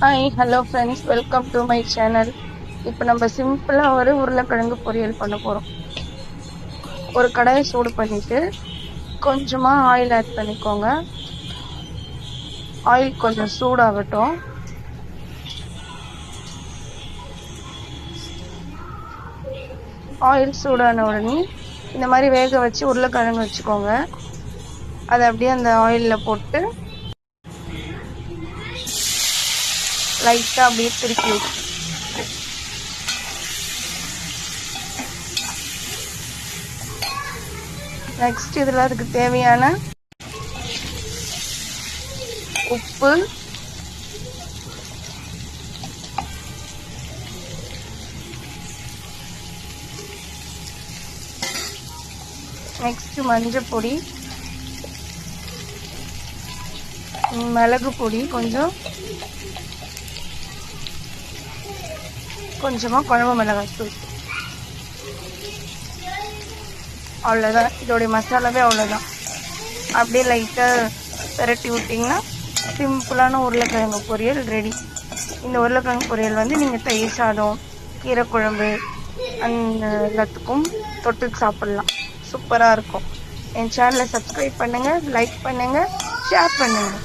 Hi hello friends, welcome to my channel. இப்போ நம்ம சிம்பிளாக ஒரு உருளைக்கிழங்கு பொரியல் பண்ண போகிறோம். ஒரு கடாயை சூடு பண்ணிவிட்டு கொஞ்சமாக ஆயில் ஆட் பண்ணிக்கோங்க. ஆயில் கொஞ்சம் சூடாகட்டும். ஆயில் சூடான உடனே இந்த மாதிரி வேக வச்சு உருளைக்கிழங்கு வச்சுக்கோங்க. அதை அப்படியே அந்த ஆயிலில் போட்டு லைட்டாக அப்படியே திருப்பி விட்டு நெக்ஸ்ட் இதில் அதுக்கு தேவையான உப்பு, நெக்ஸ்ட் மஞ்சள் பொடி, மிளகு பொடி, கொஞ்சமாக குழம்பு மிளகாய் தூள். அவ்வளோதான், இதோடைய மசாலாவே அவ்வளோதான். அப்படியே லைட்டாக பெரட்டி விட்டிங்கன்னா சிம்பிளான உருளைக்கிழங்கு பொரியல் ரெடி. இந்த உருளைக்கிழங்கு பொரியல் நீங்கள் தயிர் சாதம், கீரை குழம்பு அந்த எல்லாத்துக்கும் தொட்டு சாப்பிட்லாம். சூப்பராக இருக்கும். என் சேனலை சப்ஸ்கிரைப் பண்ணுங்கள், லைக் பண்ணுங்கள், ஷேர் பண்ணுங்கள்.